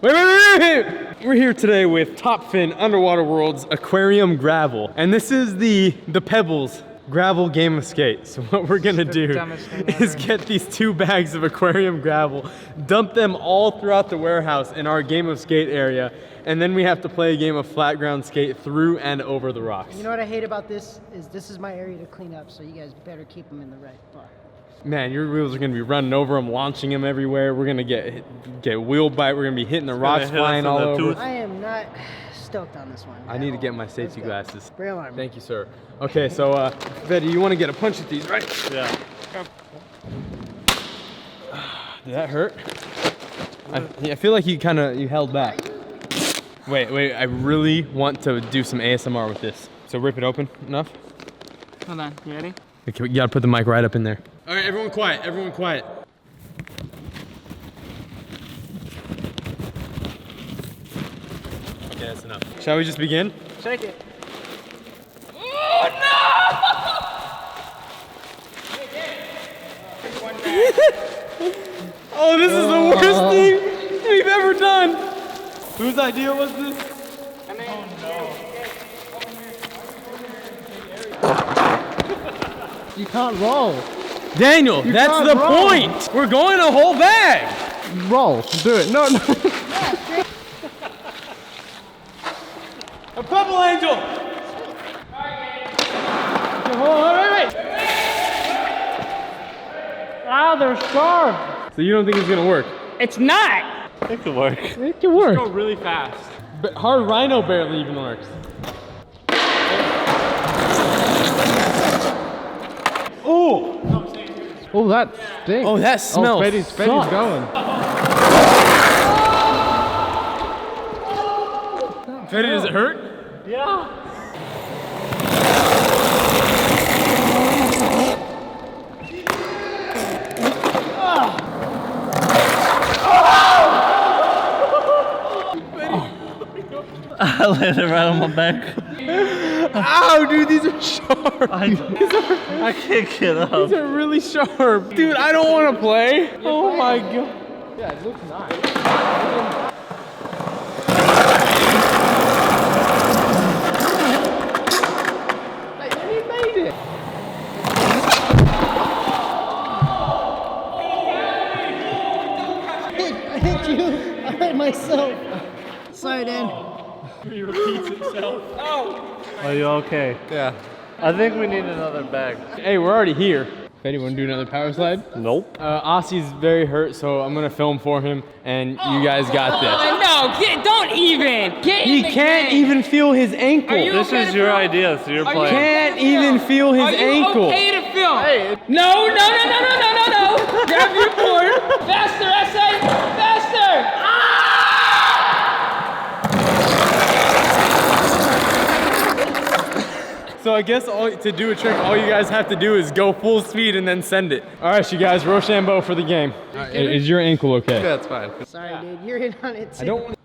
Wait. We're here today with Top Fin Underwater World's Aquarium Gravel. And this is the Pebbles gravel game of skate. So what we're gonna do is get these 2 bags of aquarium gravel, dump them all throughout the warehouse in our game of skate area, and then we have to play a game of flat ground skate through and over the rocks. You know what I hate about this is my area to clean up, so you guys better keep them in the right spot. Man, your wheels are gonna be running over them, launching them everywhere. We're gonna get wheel bite. We're gonna be hitting the rocks flying all over. I am not stoked on this one. I need to get my safety glasses. Braille armor. Thank you, sir. Okay, so Betty, you want to get a punch at these, right? Yeah. Did that hurt? I feel like you held back. Wait, I really want to do some ASMR with this. So rip it open enough? Hold on, you ready? Okay, you gotta put the mic right up in there. All right, everyone quiet, everyone quiet. Okay, that's enough. Shall we just begin? Shake it. Oh no! Oh, this is the worst thing we've ever done. Whose idea was this? You can't roll. Daniel, that's the point. We're going a whole bag. Roll. Do it. No. A purple angel. Wait. Ah, they're sharp. So you don't think it's gonna work? It's not! It could work. It can work. Go really fast. But hard rhino barely even works. Oh! Oh, that stinks. Oh, that smells. Fetty's going. Fetty, does it hurt? Yeah. I landed right on my back. Ow, dude, these are sharp. I can't get up. These are really sharp. Dude, I don't want to play. Oh my god. Yeah, it looks nice. He made it. I hit you. I hit myself. Sorry, Dan. He repeats himself. Oh! Are you okay? Yeah. I think we need another bag. Hey, we're already here. Fetty, want to do another power slide? Nope. Ossie's very hurt, so I'm going to film for him, and you guys got this. No, don't even! Get He in the can't game. even feel his ankle. Are you This okay is to your film? idea, so you're Are you playing. Can't even feel his Are you ankle. okay to film? Hey. No! Grab your board. Faster, I say! Faster! So I guess to do a trick, all you guys have to do is go full speed and then send it. All right, you guys, Rochambeau for the game. Is your ankle okay? Yeah, it's fine. Sorry, dude. You're in on it too. I don't want.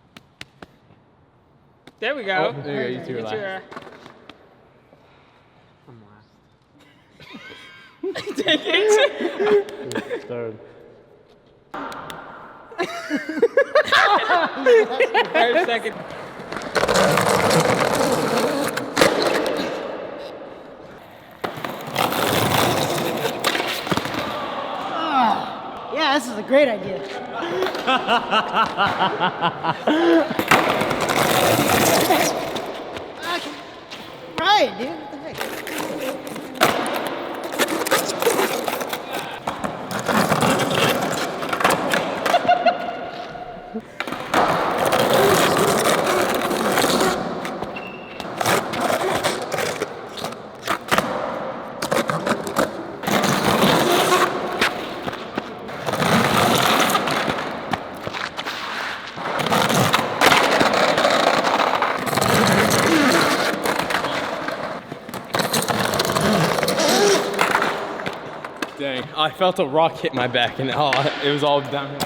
There we go. Oh, there you go. You two are last. Take it. Third. Third, second. Yeah, this is a great idea. Right, dude. What the heck? Dang, I felt a rock hit my back and it was all downhill.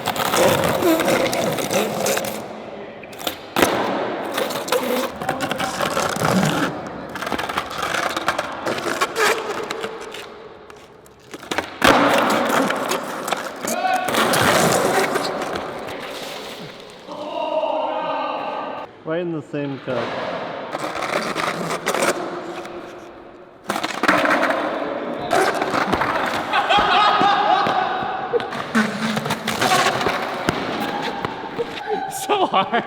Right in the same cut. So hard.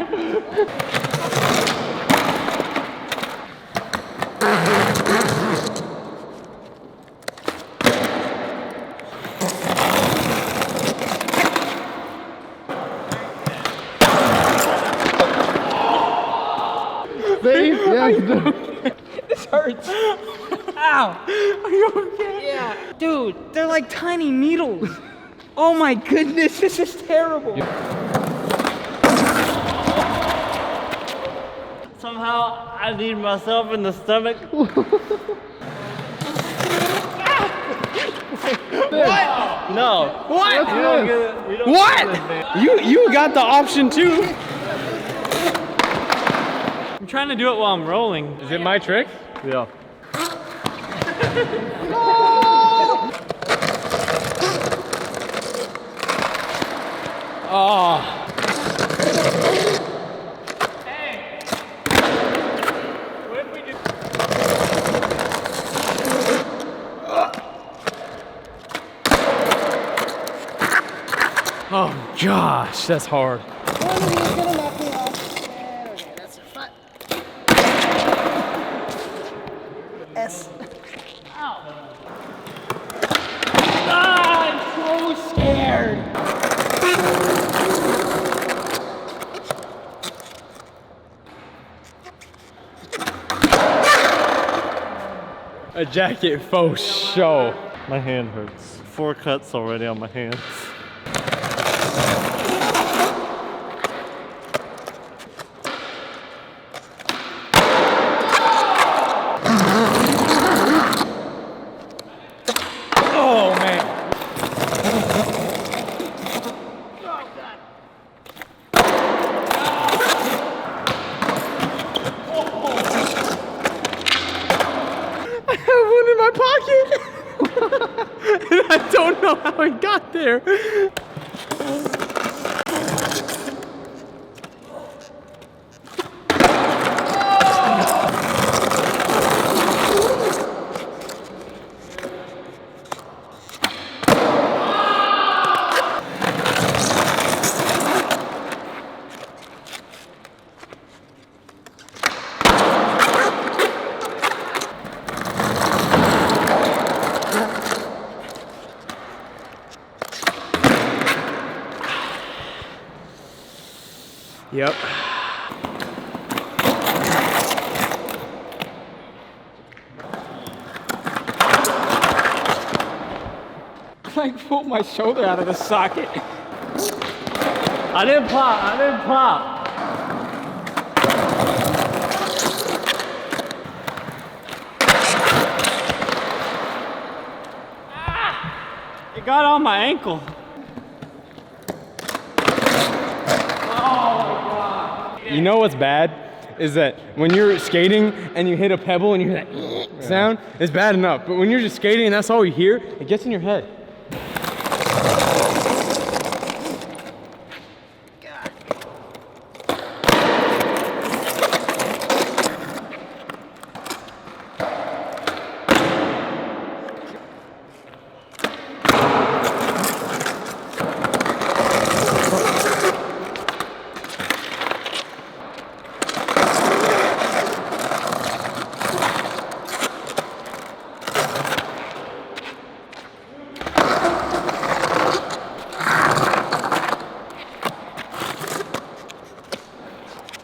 See? Yeah, This hurts. Ow. Are you okay? Yeah. Dude, they're like tiny needles. Oh my goodness, this is terrible. Somehow I need myself in the stomach. What? No. What? You don't get it. You don't What? get it, man. You got the option too. I'm trying to do it while I'm rolling. Is it my trick? Yeah. Oh. Hey! What if we just... Oh gosh, that's hard. One of you is gonna knock me off. Yeah, okay, that's a fun. S. Ah, I'm so scared. A jacket faux show. My hand hurts. 4 cuts already on my hands. Oh man. I have one in my pocket. And I don't know how it got there. Yep. I pulled my shoulder out of the socket. I didn't pop. I didn't pop. It got on my ankle. You know what's bad? Is that when you're skating and you hit a pebble and you hear that sound, it's bad enough. But when you're just skating and that's all you hear, it gets in your head.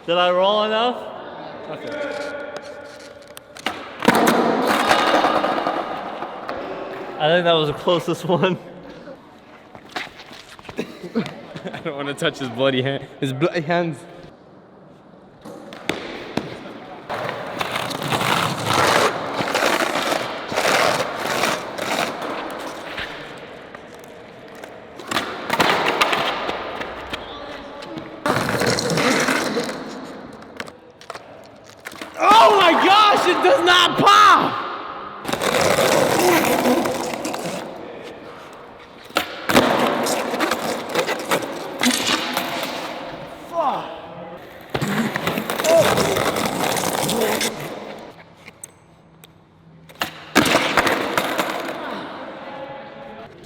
Did I roll enough? Okay. I think that was the closest one. I don't want to touch his bloody hand. His bloody hands. Oh my gosh, it does not pop!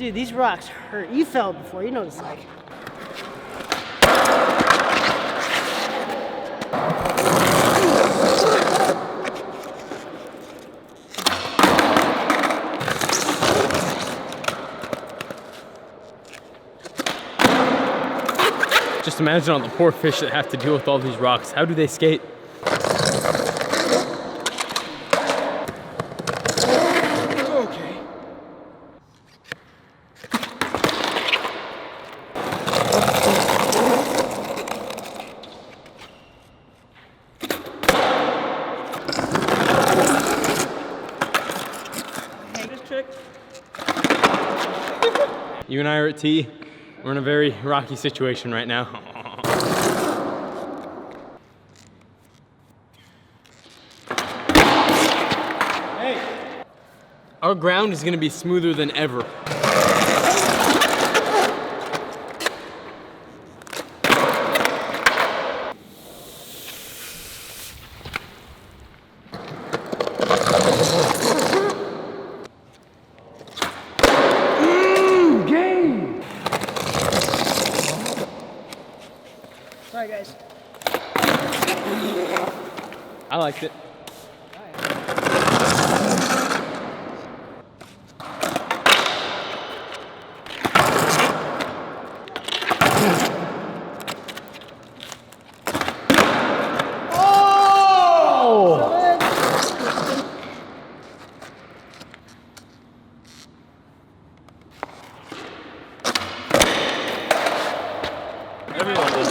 Dude, these rocks hurt. You fell before, you know what it's like. Just imagine all the poor fish that have to deal with all these rocks. How do they skate? Okay. This trick. You and I are at T. We're in a very rocky situation right now. Hey! Our ground is gonna be smoother than ever. Sorry, guys. I liked it. Everyone did.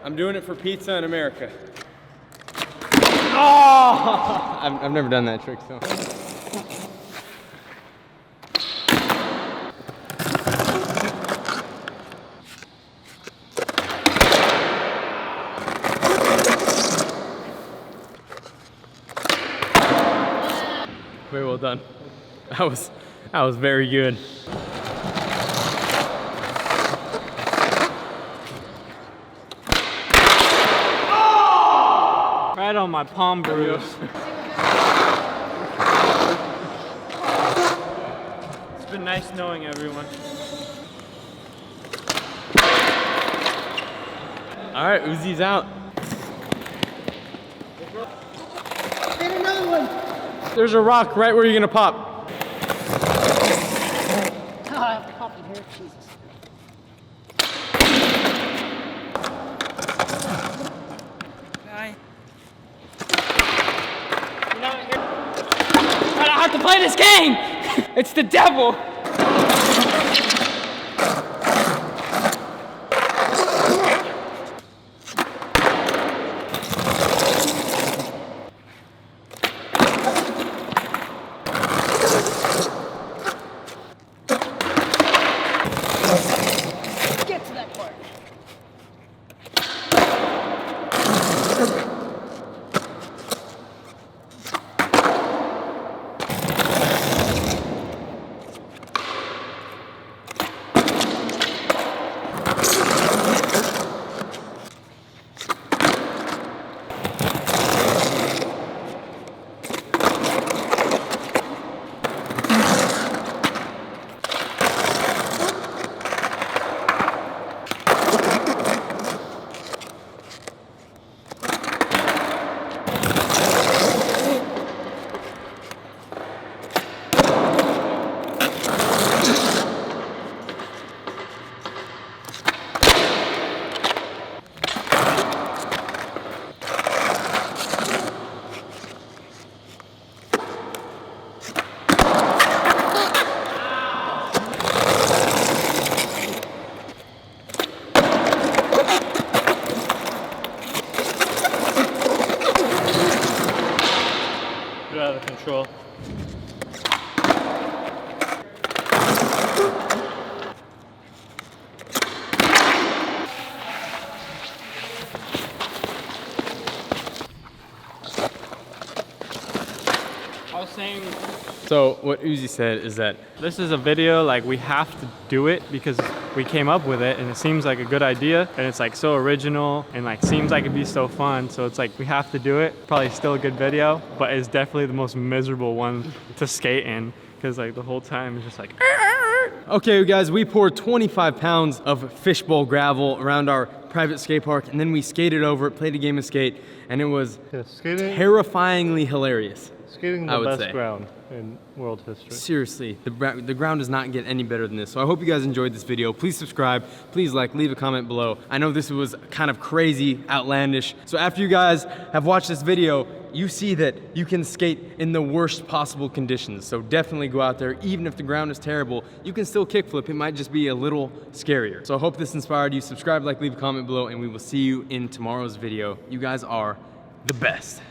I'm doing it for pizza in America. Oh! I've never done that trick, so. Very well done. That was very good. Right on my palm bruise. It's been nice knowing everyone. All right, Uzi's out. Hit another one. There's a rock right where you're gonna pop. Oh, I have to pop in here. Jesus. Guy. I don't have to play this game! It's the devil! Get to that part. You're out of control. I was saying, So what Uzi said is that this is a video, like we have to do it because we came up with it and it seems like a good idea and it's like so original and like seems like it'd be so fun. So it's like we have to do it. Probably still a good video, but it's definitely the most miserable one to skate in because like the whole time it's just like. okay, guys, we poured 25 pounds of fishbowl gravel around our private skate park, and then we skated over it, played a game of skate, and it was Skating, terrifyingly hilarious. skating I the would best say. ground in world history. Seriously, the ground does not get any better than this. So I hope you guys enjoyed this video. Please subscribe, please like, leave a comment below. I know this was kind of crazy, outlandish. So after you guys have watched this video, you see that you can skate in the worst possible conditions. So definitely go out there, even if the ground is terrible, you can still kickflip. It might just be a little scarier. So I hope this inspired you. Subscribe, like, leave a comment below, and we will see you in tomorrow's video. You guys are the best.